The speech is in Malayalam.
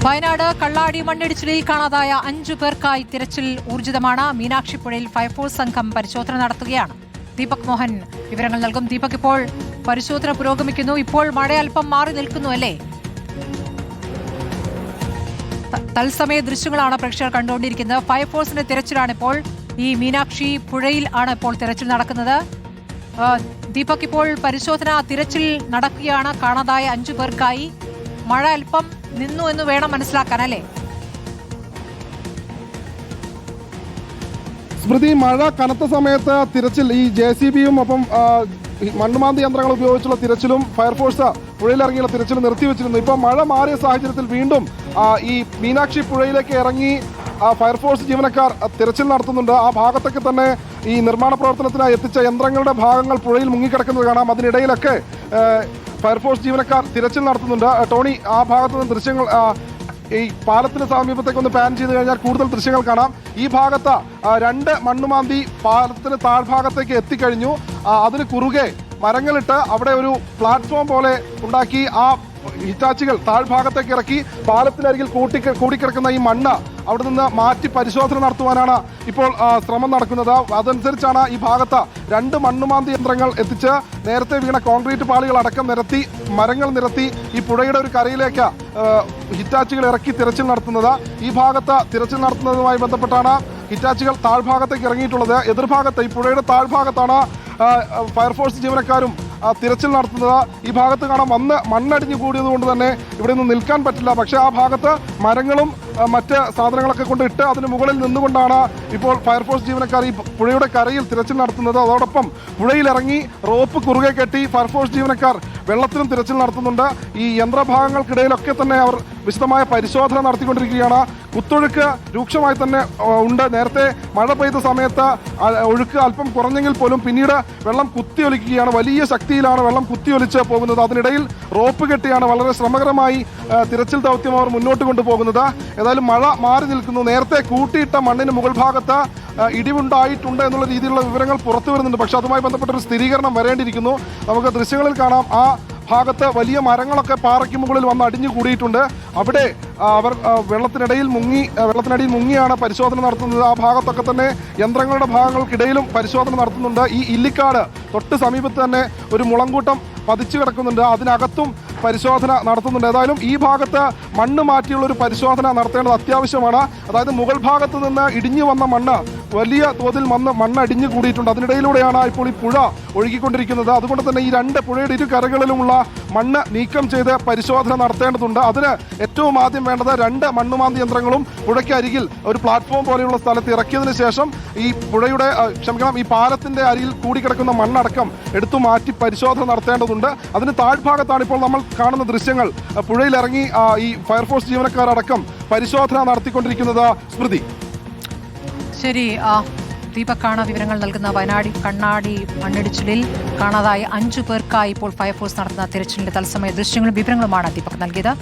വയനാട് കള്ളാടി മണ്ണിടിച്ചിലിൽ കാണാതായ 5 പേർക്കായി തിരച്ചിൽ ഊർജിതമാണ്. മീനാക്ഷിപ്പുഴയിൽ ഫയർഫോഴ്സ് സംഘം പരിശോധന നടത്തുകയാണ്. ദീപക് മോഹൻ വിവരങ്ങൾ നൽകും. ദീപക്, ഇപ്പോൾ പരിശോധന പുരോഗമിക്കുന്നു. ഇപ്പോൾ മഴ അല്പം മാറി നിൽക്കുന്നു അല്ലേ? തത്സമയ ദൃശ്യങ്ങളാണ് പ്രേക്ഷകർ കണ്ടുകൊണ്ടിരിക്കുന്നത്. ഫയർഫോഴ്സിന്റെ തിരച്ചിലാണ് ഇപ്പോൾ. ഈ മീനാക്ഷി പുഴയിൽ ആണ് ഇപ്പോൾ തിരച്ചിൽ നടക്കുന്നത്. ദീപക്, ഇപ്പോൾ പരിശോധന തിരച്ചിൽ നടക്കുകയാണ്. കാണാതായ 5 പേർക്കായി മഴ അല്പം നിന്നു എന്ന് വേണം മനസ്സിലാക്കാൻ അല്ലേ? സ്മൃതി, മഴ കനത്ത സമയത്ത് തിരച്ചിൽ ഈ JCBയും ഒപ്പം മണ്ണുമാന്തി യന്ത്രങ്ങൾ ഉപയോഗിച്ചുള്ള തിരച്ചിലും ഫയർഫോഴ്സ് പുഴയിലിറങ്ങിയുള്ള തിരച്ചിൽ നിർത്തിവെച്ചിരുന്നു. ഇപ്പോൾ മഴ മാറിയ സാഹചര്യത്തിൽ വീണ്ടും ഈ മീനാക്ഷി പുഴയിലേക്ക് ഇറങ്ങി ഫയർഫോഴ്സ് ജീവനക്കാർ തിരച്ചിൽ നടത്തുന്നുണ്ട്. ആ ഭാഗത്തൊക്കെ തന്നെ ഈ നിർമ്മാണ പ്രവർത്തനത്തിനായി എത്തിച്ച യന്ത്രങ്ങളുടെ ഭാഗങ്ങൾ പുഴയിൽ മുങ്ങിക്കിടക്കുന്നത് കാണാം. അതിനിടയിലൊക്കെ ഫയർഫോഴ്സ് ജീവനക്കാർ തിരച്ചിൽ നടത്തുന്നുണ്ട്. ടോണി, ആ ഭാഗത്തു നിന്ന് ദൃശ്യങ്ങൾ ഈ പാലത്തിന് സമീപത്തേക്ക് ഒന്ന് പാൻ ചെയ്ത് കഴിഞ്ഞാൽ കൂടുതൽ ദൃശ്യങ്ങൾ കാണാം. ഈ ഭാഗത്ത് 2 മണ്ണുമാന്തി പാലത്തിന് താഴ്ഭാഗത്തേക്ക് എത്തിക്കഴിഞ്ഞു. അതിന് കുറുകെ മരങ്ങളിട്ട് അവിടെ ഒരു പ്ലാറ്റ്ഫോം പോലെ ഉണ്ടാക്കി ആ ഹിറ്റാച്ചികൾ താഴ്ഭാഗത്തേക്ക് ഇറക്കി പാലത്തിനരികിൽ കൂടിക്കിടക്കുന്ന ഈ മണ്ണ് അവിടെ നിന്ന് മാറ്റി പരിശോധന നടത്തുവാനാണ് ഇപ്പോൾ ശ്രമം നടക്കുന്നത്. അതനുസരിച്ചാണ് ഈ ഭാഗത്ത് 2 മണ്ണുമാന്തി യന്ത്രങ്ങൾ എത്തിച്ച് നേരത്തെ വീണ കോൺക്രീറ്റ് പാളികൾ അടക്കം നിരത്തി മരങ്ങൾ നിരത്തി ഈ പുഴയുടെ ഒരു കരയിലേക്ക് ഹിറ്റാച്ചികൾ ഇറക്കി തിരച്ചിൽ നടത്തുന്നത്. ഈ ഭാഗത്ത് തിരച്ചിൽ നടത്തുന്നതുമായി ബന്ധപ്പെട്ടാണ് ഹിറ്റാച്ചികൾ താഴ്ഭാഗത്തേക്ക് ഇറങ്ങിയിട്ടുള്ളത്. എതിർഭാഗത്ത് ഈ പുഴയുടെ താഴ്ഭാഗത്താണ് ഫയർഫോഴ്സ് ജീവനക്കാരും തിരച്ചിൽ നടത്തുന്നത്. ഈ ഭാഗത്ത് കാണാം മണ്ണടിഞ്ഞു കൂടിയത് കൊണ്ട് തന്നെ ഇവിടെ നിന്ന് നിൽക്കാൻ പറ്റില്ല. പക്ഷേ ആ ഭാഗത്ത് മരങ്ങളും മറ്റ് സാധനങ്ങളൊക്കെ കൊണ്ട് ഇട്ട് അതിന് മുകളിൽ നിന്നുകൊണ്ടാണ് ഇപ്പോൾ ഫയർഫോഴ്സ് ജീവനക്കാർ ഈ പുഴയുടെ കരയിൽ തിരച്ചിൽ നടത്തുന്നത്. അതോടൊപ്പം പുഴയിലിറങ്ങി റോപ്പ് കുറുകെ കെട്ടി ഫയർഫോഴ്സ് ജീവനക്കാർ വെള്ളത്തിലും തിരച്ചിൽ നടത്തുന്നുണ്ട്. ഈ യന്ത്രഭാഗങ്ങൾക്കിടയിലൊക്കെ തന്നെ അവർ വിശദമായ പരിശോധന നടത്തിക്കൊണ്ടിരിക്കുകയാണ്. കുത്തൊഴുക്ക് രൂക്ഷമായി തന്നെ ഉണ്ട്. നേരത്തെ മഴ പെയ്ത സമയത്ത് ഒഴുക്ക് അല്പം കുറഞ്ഞെങ്കിൽ പോലും പിന്നീട് വെള്ളം കുത്തിയൊലിക്കുകയാണ്. വലിയ ശക്തിയിലാണ് വെള്ളം കുത്തിയൊലിച്ച് പോകുന്നത്. അതിനിടയിൽ റോപ്പ് കെട്ടിയാണ് വളരെ ശ്രമകരമായി തിരച്ചിൽ ദൗത്യം അവർ മുന്നോട്ട് കൊണ്ടുപോകുന്നത്. ഏതായാലും മഴ മാറി നിൽക്കുന്നു. നേരത്തെ കൂട്ടിയിട്ട മണ്ണിന് മുകൾ ഭാഗത്ത് ഇടിവുണ്ടായിട്ടുണ്ട് എന്നുള്ള രീതിയിലുള്ള വിവരങ്ങൾ പുറത്തു വരുന്നുണ്ട്. പക്ഷെ അതുമായി ബന്ധപ്പെട്ട ഒരു സ്ഥിരീകരണം വരേണ്ടിയിരിക്കുന്നു. നമുക്ക് ദൃശ്യങ്ങളിൽ കാണാം ആ ഭാഗത്ത് വലിയ മരങ്ങളൊക്കെ പാറയ്ക്ക് മുകളിൽ വന്ന് അടിഞ്ഞു കൂടിയിട്ടുണ്ട്. അവിടെ അവർ വെള്ളത്തിനടിയിൽ മുങ്ങിയാണ് പരിശോധന നടത്തുന്നത്. ആ ഭാഗത്തൊക്കെ തന്നെ യന്ത്രങ്ങളുടെ ഭാഗങ്ങൾക്കിടയിലും പരിശോധന നടത്തുന്നുണ്ട്. ഈ ഇല്ലിക്കാട് തൊട്ട് സമീപത്ത് തന്നെ ഒരു മുളങ്കൂട്ടം പതിച്ചു കിടക്കുന്നുണ്ട്. അതിനകത്തും പരിശോധന നടത്തുന്നുണ്ട്. ഏതായാലും ഈ ഭാഗത്ത് മണ്ണ് മാറ്റിയുള്ള ഒരു പരിശോധന നടത്തേണ്ടത് അത്യാവശ്യമാണ്. അതായത് മുകൾ ഭാഗത്ത് നിന്ന് ഇടിഞ്ഞു വന്ന മണ്ണ് വലിയ തോതിൽ മണ്ണ് അടിഞ്ഞു കൂടിയിട്ടുണ്ട്. അതിനിടയിലൂടെയാണ് ഇപ്പോൾ ഈ പുഴ ഒഴുകിക്കൊണ്ടിരിക്കുന്നത്. അതുകൊണ്ട് തന്നെ ഈ 2 പുഴയുടെ ഇരു കരകളിലുമുള്ള മണ്ണ് നീക്കം ചെയ്ത് പരിശോധന നടത്തേണ്ടതുണ്ട്. അതിന് ഏറ്റവും ആദ്യം വേണ്ടത് 2 മണ്ണുമാന്തി യന്ത്രങ്ങളും പുഴയ്ക്ക് അരികിൽ ഒരു പ്ലാറ്റ്ഫോം പോലെയുള്ള സ്ഥലത്ത് ഇറക്കിയതിന് ശേഷം ഈ പാലത്തിന്റെ അരികിൽ കൂടിക്കിടക്കുന്ന മണ്ണടക്കം എടുത്തു മാറ്റി പരിശോധന നടത്തേണ്ടതുണ്ട്. അതിന് താഴ്ഭാഗത്താണ് ഇപ്പോൾ നമ്മൾ കാണുന്ന ദൃശ്യങ്ങൾ. പുഴയിലിറങ്ങി ഈ ഫയർഫോഴ്സ് ജീവനക്കാരടക്കം പരിശോധന നടത്തിക്കൊണ്ടിരിക്കുന്നത്. സ്മൃതി, ശരി. ദീപക്കാണ് വിവരങ്ങൾ നൽകുന്ന. വയനാട് കണ്ണാടി മണ്ണിടിച്ചിലിൽ കാണാതായ 5 പേർക്കായി ഇപ്പോൾ ഫയർഫോഴ്സ് നടത്തുന്ന തിരച്ചിലിന്റെ തത്സമയ ദൃശ്യങ്ങളും വിവരങ്ങളുമാണ് ദീപക് നൽകിയത്.